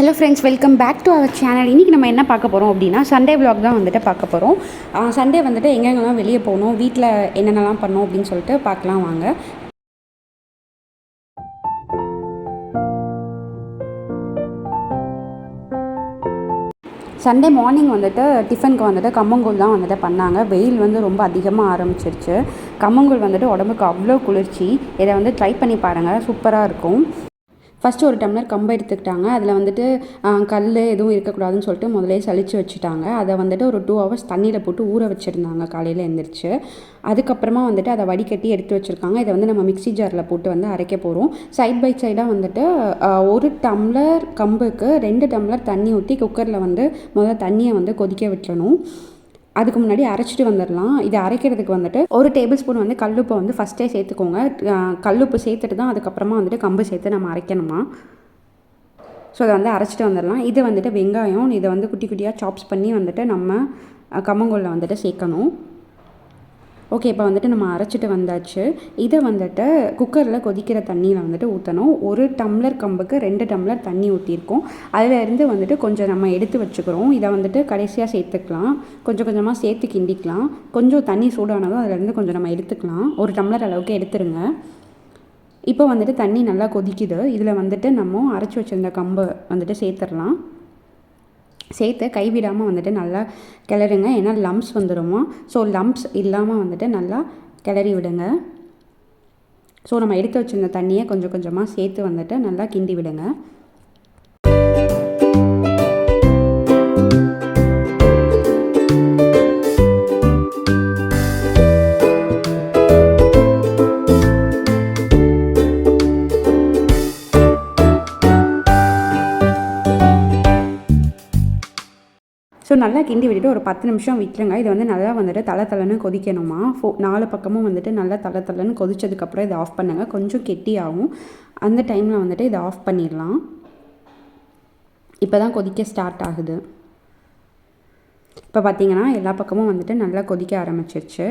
Hello friends, welcome back to our channel. இன்றைக்கி நம்ம என்ன பார்க்க போகிறோம் அப்படின்னா சண்டே விலாக் தான் வந்துட்டு பார்க்க போகிறோம். சண்டே வந்துட்டு எங்கெங்கெல்லாம் வெளியே போகணும், வீட்டில் என்னென்னலாம் பண்ணோம் அப்படின்னு சொல்லிட்டு பார்க்கலாம் வாங்க. சண்டே மார்னிங் வந்துட்டு டிஃபனுக்கு வந்துட்டு கம்மங்கூழ் தான் வந்துட்டு பண்ணாங்க. வெயில் வந்து ரொம்ப அதிகமாக ஆரம்பிச்சிருச்சு. கம்மங்கூழ் வந்துட்டு உடம்புக்கு அவ்வளோ குளிர்ச்சி. இதை வந்து ட்ரை பண்ணி பாருங்கள், சூப்பராக இருக்கும். ஃபஸ்ட்டு ஒரு டம்ளர் கம்பு எடுத்துக்கிட்டாங்க. அதில் வந்துட்டு கல் எதுவும் இருக்கக்கூடாதுன்னு சொல்லிட்டு முதலே சளிச்சு வச்சுட்டாங்க. அதை வந்துட்டு ஒரு 2 hours தண்ணியில் போட்டு ஊற வச்சுருந்தாங்க காலையில் எழுந்திரிச்சு. அதுக்கப்புறமா வந்துட்டு அதை வடிகட்டி எடுத்து வச்சுருக்காங்க. இதை வந்து நம்ம மிக்ஸி ஜாரில் போட்டு வந்து அரைக்க போகிறோம். சைட் பை சைடாக வந்துட்டு 1 டம்ளர் கம்புக்கு 2 டம்ளர் தண்ணி ஊற்றி குக்கரில் வந்து முதல்ல தண்ணியை வந்து கொதிக்க விட்டுறணும். அதுக்கு முன்னாடி அரைச்சிட்டு வந்துடலாம். இதை அரைக்கிறதுக்கு வந்துட்டு 1 டேபிள் ஸ்பூன் வந்து கல்லுப்பை வந்து ஃபஸ்ட்டே சேர்த்துக்கோங்க. கல்லுப்பு சேர்த்துட்டு தான் அதுக்கப்புறமா வந்துட்டு கம்பு சேர்த்து நம்ம அரைக்கணுமா. ஸோ அதை வந்து அரைச்சிட்டு வந்துடலாம். இது வந்துட்டு வெங்காயம், இதை வந்து குட்டி குட்டியாக சாப்ஸ் பண்ணி வந்துட்டு நம்ம கம்மங்கூழில் வந்துட்டு சேர்க்கணும். ஓகே, இப்போ வந்துட்டு நம்ம அரைச்சிட்டு வந்தாச்சு. இதை வந்துட்டு குக்கரில் கொதிக்கிற தண்ணியில் வந்துட்டு ஊற்றணும். 1 டம்ளர் கம்புக்கு 2 டம்ளர் தண்ணி ஊற்றிருக்கோம். அதிலேருந்து வந்துட்டு கொஞ்சம் நம்ம எடுத்து வச்சுக்கிறோம். இதை வந்துட்டு கடைசியாக சேர்த்துக்கலாம். கொஞ்சம் கொஞ்சமாக சேர்த்து கிண்டிக்கலாம். கொஞ்சம் தண்ணி சூடானதும் அதிலேருந்து கொஞ்சம் நம்ம எடுத்துக்கலாம். 1 டம்ளர் அளவுக்கு எடுத்துருங்க. இப்போ வந்துட்டு தண்ணி நல்லா கொதிக்குது. இதில் வந்துட்டு நம்ம அரைச்சி வச்சுருந்த கம்பை வந்துட்டு சேர்த்துடலாம். சேர்த்து கைவிடாமல் வந்துட்டு நல்லா கிளறுங்க. ஏன்னா லம்ப்ஸ் வந்துடுமா. ஸோ லம்ப்ஸ் இல்லாமல் வந்துட்டு நல்லா கிளறி விடுங்க. ஸோ நம்ம எடுத்து வச்சுருந்த தண்ணியை கொஞ்சம் கொஞ்சமாக சேர்த்து வந்துட்டு நல்லா கிண்டி விடுங்க. ஸோ நல்லா கிண்டி விட்டுட்டு ஒரு 10 நிமிஷம் விட்டுருங்க. இது வந்து நல்லா வந்துட்டு தளன்னு கொதிக்கணுமா. 4 பக்கமும் வந்துட்டு நல்லா தளன்னு கொதிச்சதுக்கப்புறம் இதை ஆஃப் பண்ணுங்கள். கொஞ்சம் கெட்டி ஆகும். அந்த டைமில் வந்துட்டு இதை ஆஃப் பண்ணிடலாம். இப்போ தான் கொதிக்க ஸ்டார்ட் ஆகுது. இப்போ பார்த்தீங்கன்னா எல்லா பக்கமும் வந்துட்டு நல்லா கொதிக்க ஆரம்பிச்சிருச்சு.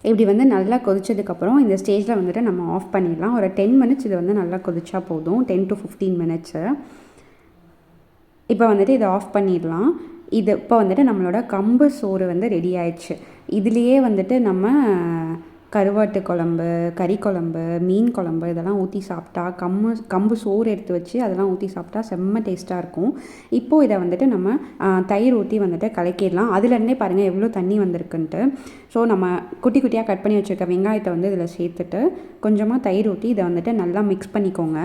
இப்படி வந்து நல்லா கொதிச்சதுக்கப்புறம் இந்த ஸ்டேஜில் வந்துட்டு நம்ம ஆஃப் பண்ணிடலாம். ஒரு 10 மினிட்ஸ் இது வந்து நல்லா கொதிச்சா போதும். 10 to 15 மினிட்ஸு. இப்போ வந்துட்டு இதை ஆஃப் பண்ணிடலாம். இது இப்போ வந்துட்டு நம்மளோட கம்பு சோறு வந்து ரெடி ஆயிடுச்சு. இதுலேயே வந்துட்டு நம்ம கருவாட்டு குழம்பு, கறி குழம்பு, மீன் குழம்பு இதெல்லாம் ஊற்றி சாப்பிட்டா, கம்பு சோறு எடுத்து வச்சு அதெல்லாம் ஊற்றி சாப்பிட்டா செம்ம டேஸ்ட்டாக இருக்கும். இப்போது இதை வந்துட்டு நம்ம தயிர் ஊற்றி வந்துட்டு கலக்கிடலாம். அதுலேருந்தே பாருங்கள் எவ்வளோ தண்ணி வந்திருக்குன்ட்டு. ஸோ நம்ம குட்டி குட்டியாக கட் பண்ணி வச்சுருக்க வெங்காயத்தை வந்து இதில் சேர்த்துட்டு கொஞ்சமாக தயிர் ஊற்றி இதை வந்துட்டு நல்லா மிக்ஸ் பண்ணிக்கோங்க.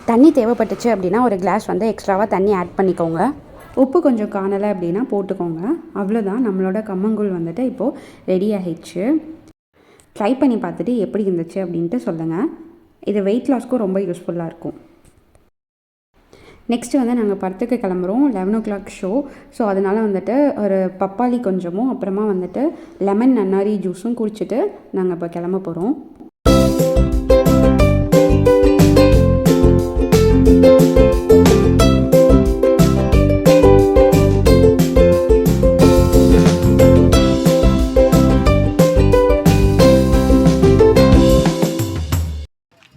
தண்ணி தேவைப்பட்டுச்சு அப்படின்னா ஒரு கிளாஸ் வந்து எக்ஸ்ட்ராவாக தண்ணி ஆட் பண்ணிக்கோங்க. உப்பு கொஞ்சம் காணலை அப்படின்னா போட்டுக்கோங்க. அவ்வளோதான், நம்மளோட கம்மங்கூழ் வந்துட்டு இப்போது ரெடி ஆகிடுச்சு. ட்ரை பண்ணி பார்த்துட்டு எப்படி இருந்துச்சு அப்படின்ட்டு சொல்லுங்கள். இது வெயிட் லாஸ்க்கும் ரொம்ப யூஸ்ஃபுல்லாக இருக்கும். நெக்ஸ்ட்டு வந்து நாங்கள் படத்துக்கு கிளம்புறோம். 11 o'clock ஷோ. ஸோ அதனால் வந்துட்டு ஒரு பப்பாளி கொஞ்சமும் அப்புறமா வந்துட்டு லெமன் நன்னாரி ஜூஸும் குடிச்சிட்டு நாங்கள் இப்போ கிளம்ப போகிறோம்.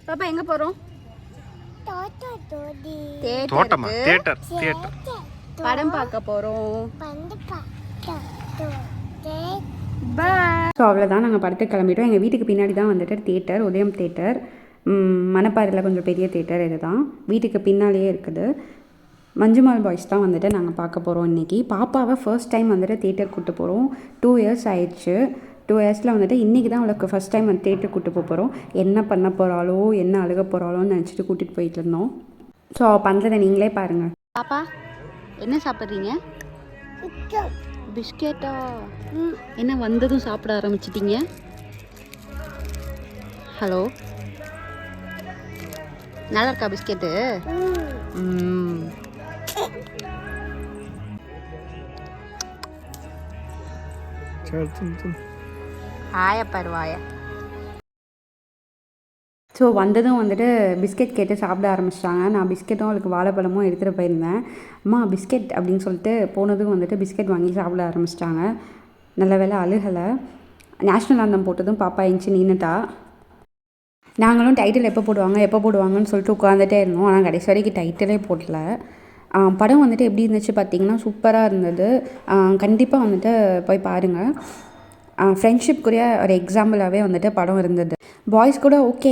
பாப்பா எங்கே போகிறோம்? படம் பார்க்க போகிறோம். ஸோ அவ்வளோதான், நாங்கள் படத்துக்கு கிளம்பிட்டோம். எங்கள் வீட்டுக்கு பின்னாடி தான் வந்துட்டு தேட்டர், உதயம் தேட்டர். மணப்பாறையில் கொஞ்சம் பெரிய தேட்டர் இது தான். வீட்டுக்கு பின்னாலேயே இருக்குது. மஞ்சுமால் பாய்ஸ் தான் வந்துட்டு நாங்கள் பார்க்க போகிறோம் இன்றைக்கி. பாப்பாவை ஃபர்ஸ்ட் டைம் வந்துட்டு தேட்டர் கூப்பிட்டு போகிறோம். 2 years ஆயிடுச்சு. 2 yearsல வந்துட்டு இன்றைக்கி தான் அவளுக்கு ஃபஸ்ட் டைம் வந்து தேட்டர் கூப்பிட்டு போகிறோம். என்ன பண்ண போகிறாளோ, என்ன அழுக போகிறாளோன்னு நினச்சிட்டு கூட்டிகிட்டு போயிட்டு இருந்தோம். ஸோ அவள் பண்ணுறதை நீங்களே பாருங்கள். பாப்பா என்ன சாப்பிட்றீங்க? பிஸ்கெட்டா? என்ன வந்ததும் சாப்பிட ஆரம்பிச்சிட்டிங்க? ஹலோ, நல்லா இருக்கா பிஸ்கெட்டு? ஆயப்பாரு வாய. ஸோ வந்ததும் வந்துட்டு பிஸ்கெட் கேட்டு சாப்பிட ஆரம்பிச்சிட்டாங்க. நான் பிஸ்கெட்டும் அவளுக்கு வாழைப்பழமும் எடுத்துகிட்டு போயிருந்தேன். அம்மா பிஸ்கெட் அப்படின்னு சொல்லிட்டு போனதும் வந்துட்டு பிஸ்கெட் வாங்கி சாப்பிட ஆரம்பிச்சிட்டாங்க. நல்ல வேளை அழுகலை. நேஷ்னல் ஆந்தம் போட்டதும் பாப்பா எழுந்துச்சி நின்றுட்டா. நாங்களும் டைட்டில் எப்போ போடுவாங்கன்னு சொல்லிட்டு உட்காந்துட்டே இருந்தோம். ஆனால் கடைசி வரைக்கும் டைட்டிலே போடல. படம் வந்துட்டு எப்படி இருந்துச்சு பார்த்தீங்கன்னா சூப்பராக இருந்தது. கண்டிப்பாக வந்துட்டு போய் பாருங்கள். ஃப்ரெண்ட்ஷிப்க்குரிய ஒரு எக்ஸாம்பிளாகவே வந்துட்டு படம் இருந்தது. பாய்ஸ் கூட ஓகே,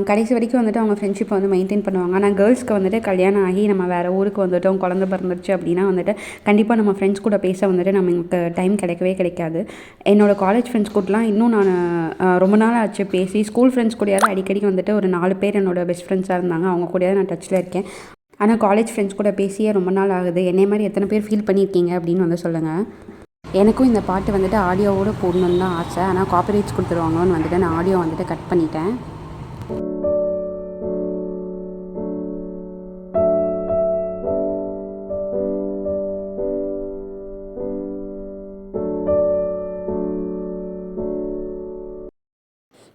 கடைசி வரைக்கும் வந்துட்டு அவங்க ஃப்ரெண்ட்ஷிப்பை வந்து மெயின்டைன் பண்ணுவாங்க. ஆனால் கேர்ள்ஸ்க்கு வந்துட்டு கல்யாணம் ஆகி நம்ம வேறு ஊருக்கு வந்துட்டோம், குழந்தை பிறந்துருச்சு அப்படின்னா வந்துட்டு கண்டிப்பாக நம்ம ஃப்ரெண்ட்ஸ் கூட பேச வந்துட்டு நமக்கு டைம் கிடைக்காது. என்னோடய காலேஜ் ஃப்ரெண்ட்ஸ் கூடலாம் இன்னும் நான் ரொம்ப நாள் ஆச்சு பேசி. ஸ்கூல் ஃப்ரெண்ட்ஸ் கூடயாவது அடிக்கடி வந்துட்டு ஒரு 4 பேர் என்னோடய பெஸ்ட் ஃப்ரெண்ட்ஸாக இருந்தாங்க. அவங்க கூடயாவது நான் டச்சில் இருக்கேன். ஆனால் காலேஜ் ஃப்ரெண்ட்ஸ் கூட பேசியே ரொம்ப நாள் ஆகுது. என்னை மாதிரி எத்தனை பேர் ஃபீல் பண்ணியிருக்கீங்க அப்படின்னு வந்து சொல்லுங்கள். எனக்கும் இந்த பாட்டு வந்துட்டு ஆடியோவோடு போடணுன்னு தான் ஆசை. ஆனால் காப்பிரைட்ஸ் கொடுத்துருவாங்களோன்னு வந்துட்டு நான் ஆடியோ வந்துட்டு கட் பண்ணிட்டேன்.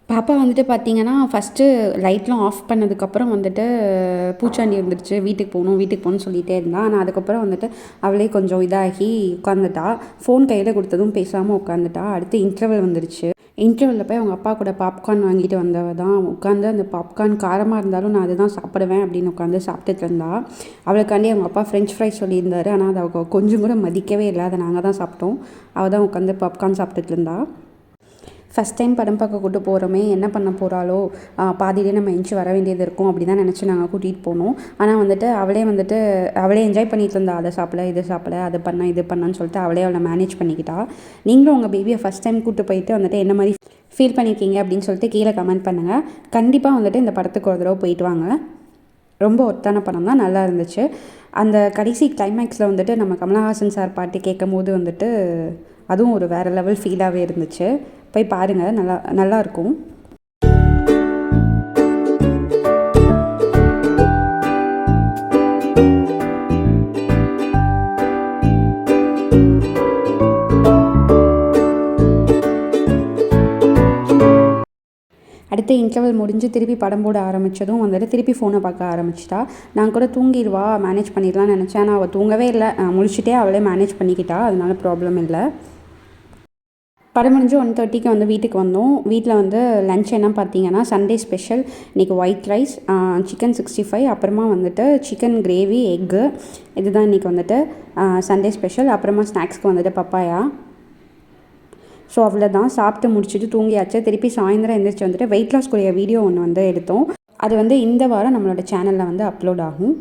பாப்பா வந்துட்டு பார்த்திங்கன்னா ஃபஸ்ட்டு லைட்லாம் ஆஃப் பண்ணதுக்கப்புறம் வந்துட்டு பூச்சாண்டி வந்துடுச்சு, வீட்டுக்கு போகணும்னு சொல்லிகிட்டே இருந்தாள். ஆனால் அதுக்கப்புறம் வந்துட்டு அவளே கொஞ்சம் இதாகி உட்காந்துட்டா. ஃபோன் கையில் கொடுத்ததும் பேசாமல் உட்காந்துட்டா. அடுத்து இன்டர்வல் வந்துடுச்சு. இன்டர்வலில் போய் அவங்க அப்பா கூட பாப்கார்ன் வாங்கிட்டு வந்தவ தான் உட்காந்து அந்த பாப்கார்ன் காரமாக இருந்தாலும் நான் அதுதான் சாப்பிடுவேன் அப்படின்னு உட்காந்து சாப்பிட்டுட்டு இருந்தா. அவளுக்காண்டி அவங்க அப்பா ஃப்ரெஞ்ச் ஃப்ரைஸ் சொல்லியிருந்தாரு. ஆனால் அதை அவள் கொஞ்சம் கூட மதிக்கவே இல்லை. அதை நாங்கள் தான் சாப்பிட்டோம். அவள் தான் உட்காந்து பாப்கார்ன் சாப்பிட்டுட்டு இருந்தா. ஃபஸ்ட் டைம் படம் பார்க்க கூட்டு போகிறோமே, என்ன பண்ண போகிறாளோ, பாதியிலே நம்ம எந்திச்சு வர வேண்டியது இருக்கும் அப்படி தான் நினச்சி நாங்கள் கூட்டிகிட்டு போனோம். ஆனால் வந்துட்டு அவளே என்ஜாய் பண்ணிகிட்டு இருந்தா. அதை சாப்பிட இது சாப்பிட, அது பண்ண இது பண்ணான்னு சொல்லிட்டு அவளை மேனேஜ் பண்ணிக்கிட்டா. நீங்களும் உங்கள் பேபியை ஃபஸ்ட் டைம் கூப்பிட்டு போயிட்டு வந்துட்டு என்ன மாதிரி ஃபீல் பண்ணியிருக்கீங்க அப்படின்னு சொல்லிட்டு கீழே கமெண்ட் பண்ணுங்கள். கண்டிப்பாக வந்துட்டு இந்த படத்துக்கு ஒரு தடவை போயிட்டு வாங்க. ரொம்ப ஒர்த்தான படம் தான், நல்லா இருந்துச்சு. அந்த கடைசி கிளைமேக்ஸில் வந்துட்டு நம்ம கமலஹாசன் சார் பாட்டு கேட்கும் போது வந்துட்டு அதுவும் ஒரு வேறு லெவல் ஃபீலாகவே இருந்துச்சு. போய் பாருங்கள், நல்லாயிருக்கும். அடுத்து இன்டர்வல் முடிஞ்சு திருப்பி படம் போட ஆரம்பித்ததும் வந்துட்டு திருப்பி ஃபோனை பார்க்க ஆரம்பிச்சிட்டா. நான் கூட தூங்கிடுவா, மேனேஜ் பண்ணிடலான்னு நினச்சேன். ஆனால் அவள் தூங்கவே இல்லை. முழிச்சிட்டே அவளே மேனேஜ் பண்ணிக்கிட்டா. அதனால ப்ராப்ளம் இல்லை. படம் முடிஞ்சு 1:30க்கு வந்து வீட்டுக்கு வந்தோம். வீட்டில் வந்து லன்ச் என்ன பார்த்தீங்கன்னா சண்டே ஸ்பெஷல் இன்றைக்கி ஒயிட் ரைஸ், சிக்கன் 65, அப்புறமா வந்துட்டு சிக்கன் கிரேவி, எக்கு. இதுதான் இன்றைக்கி வந்துட்டு சண்டே ஸ்பெஷல். அப்புறமா ஸ்நாக்ஸ்க்கு வந்துட்டு பப்பாயா. ஸோ அவ்வளோதான். சாப்பிட்டு முடிச்சுட்டு தூங்கியாச்சு. திருப்பி சாயந்தரம் எழுந்திரிச்சு வந்துட்டு வெயிட் லாஸ் கூடிய வீடியோ ஒன்று வந்து எடுத்தோம். அது வந்து இந்த வாரம் நம்மளோட சேனலில் வந்து அப்லோட் ஆகும்.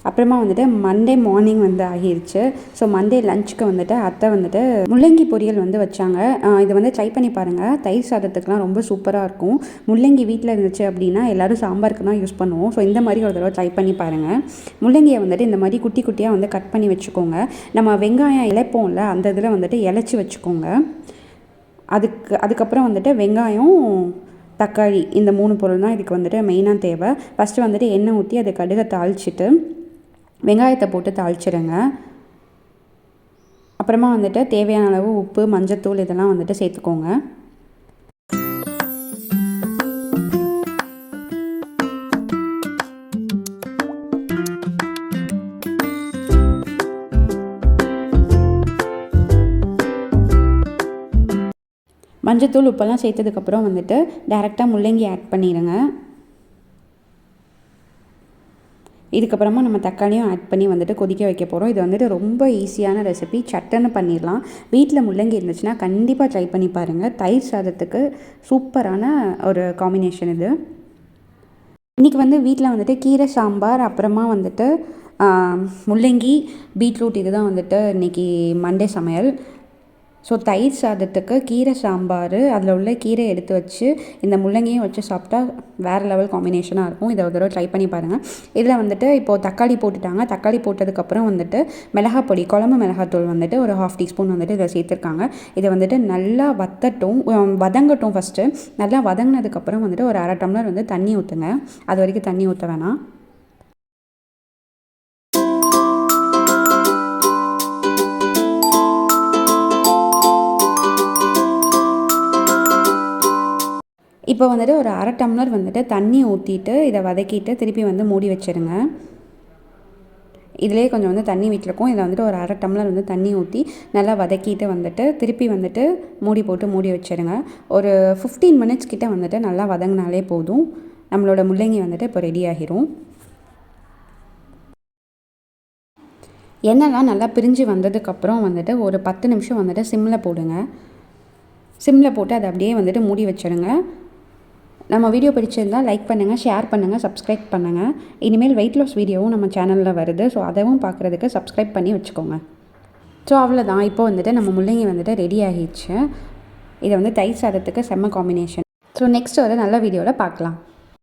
அப்புறமா வந்துட்டு மண்டே மார்னிங் வந்து ஆகிருச்சு. ஸோ மண்டே லஞ்சுக்கு வந்துட்டு அத்தை வந்துட்டு முள்ளங்கி பொரியல் வந்து வச்சாங்க. இது வந்து ட்ரை பண்ணி பாருங்கள். தயிர் சாதத்துக்குலாம் ரொம்ப சூப்பராக இருக்கும். முள்ளங்கி வீட்டில் இருந்துச்சு அப்படின்னா எல்லோரும் சாம்பாருக்கு தான் யூஸ் பண்ணுவோம். ஸோ இந்த மாதிரி ஒரு தடவை ட்ரை பண்ணி பாருங்கள். முள்ளங்கியை வந்துட்டு இந்த மாதிரி குட்டி குட்டியாக வந்து கட் பண்ணி வச்சுக்கோங்க. நம்ம வெங்காயம் இழைப்போம்ல, அந்த இதில் வந்துட்டு இலைச்சி வச்சுக்கோங்க. அதுக்கப்புறம் வந்துட்டு வெங்காயம், தக்காளி, இந்த 3 பொருள் தான் இதுக்கு வந்துட்டு மெயினாக தேவை. ஃபஸ்ட்டு வந்துட்டு எண்ணெய் ஊற்றி அதை கடுகை தாளிச்சிட்டு வெங்காயத்தை போட்டு தாளிச்சிடுங்க. அப்புறமா வந்துட்டு தேவையான அளவு உப்பு, மஞ்சத்தூள் இதெல்லாம் வந்துட்டு சேர்த்துக்கோங்க. மஞ்சத்தூள் உப்பெல்லாம் சேர்த்ததுக்கப்புறம் வந்துட்டு டைரெக்டாக முள்ளங்கி ஆட் பண்ணிடுங்க. இதுக்கப்புறமா நம்ம தக்காளியும் ஆட் பண்ணி வந்துட்டு கொதிக்க வைக்க போகிறோம். இது வந்துட்டு ரொம்ப ஈஸியான ரெசிபி, சட்டுன்னு பண்ணிடலாம். வீட்டில் முள்ளங்கி இருந்துச்சுன்னா கண்டிப்பாக ட்ரை பண்ணி பாருங்கள். தயிர் சாதத்துக்கு சூப்பரான ஒரு காம்பினேஷன் இது. இன்றைக்கி வந்து வீட்டில் வந்துட்டு கீரை சாம்பார், அப்புறமா வந்துட்டு முள்ளங்கி, பீட்ரூட், இதுதான் வந்துட்டு இன்றைக்கி மண்டே சமையல். ஸோ தயிர் சாதத்துக்கு கீரை சாம்பார், அதில் உள்ள கீரையை எடுத்து வச்சு இந்த முள்ளங்கியும் வச்சு சாப்பிட்டா வேறு லெவல் காம்பினேஷனாக இருக்கும். இதை ஒரு தடவை ட்ரை பண்ணி பாருங்கள். இதில் வந்துட்டு இப்போது தக்காளி போட்டுட்டாங்க. தக்காளி போட்டதுக்கப்புறம் வந்துட்டு மிளகாய் பொடி, குழம்பு மிளகாத்தூள் வந்துட்டு ஒரு 1/2 டீஸ்பூன் வந்துட்டு இதில் சேர்த்துருக்காங்க. இதை வந்துட்டு நல்லா வதங்கட்டும் ஃபஸ்ட்டு. நல்லா வதங்கினதுக்கப்புறம் வந்துட்டு ஒரு 1/2 டம்ளர் வந்து தண்ணி ஊற்றுங்க. அது வரைக்கும் தண்ணி ஊற்ற வேணாம். இப்போ வந்துட்டு ஒரு 1/2 டம்ளர் வந்துட்டு தண்ணி ஊற்றிட்டு இதை வதக்கிட்டு திருப்பி வந்து மூடி வச்சுருங்க. இதிலே கொஞ்சம் வந்து தண்ணி விட்டுருக்கும். இதை வந்துட்டு ஒரு 1/2 டம்ளர் வந்து தண்ணி ஊற்றி நல்லா வதக்கிட்டு வந்துட்டு திருப்பி வந்துட்டு மூடி வச்சுருங்க. ஒரு 15 மினிட்ஸ் கிட்ட வந்துட்டு நல்லா வதங்கினாலே போதும். நம்மளோட முள்ளங்கி வந்துட்டு இப்போ ரெடி ஆகிரும். எண்ணெய்லாம் நல்லா பிரிஞ்சு வந்ததுக்கப்புறம் வந்துட்டு ஒரு 10 நிமிஷம் வந்துட்டு சிம்மில் போடுங்க. சிம்மில் போட்டு அதை அப்படியே வந்துட்டு மூடி வச்சுடுங்க. நம்ம வீடியோ பிடிச்சிருந்தால் லைக் பண்ணுங்கள், ஷேர் பண்ணுங்கள், சப்ஸ்கிரைப் பண்ணுங்கள். இனிமேல் வெயிட் லாஸ் வீடியோவும் நம்ம சேனலில் வருது. ஸோ அதுவும் பார்க்குறதுக்கு சப்ஸ்கிரைப் பண்ணி வச்சுக்கோங்க. ஸோ அவ்வளோதான். இப்போ வந்துட்டு நம்ம முள்ளங்கி வந்துட்டு ரெடி ஆகிடுச்சு. இதை வந்து தயிர் சாதத்துக்கு செம்ம காம்பினேஷன். ஸோ நெக்ஸ்ட் ஒரு நல்ல வீடியோவில் பார்க்கலாம்.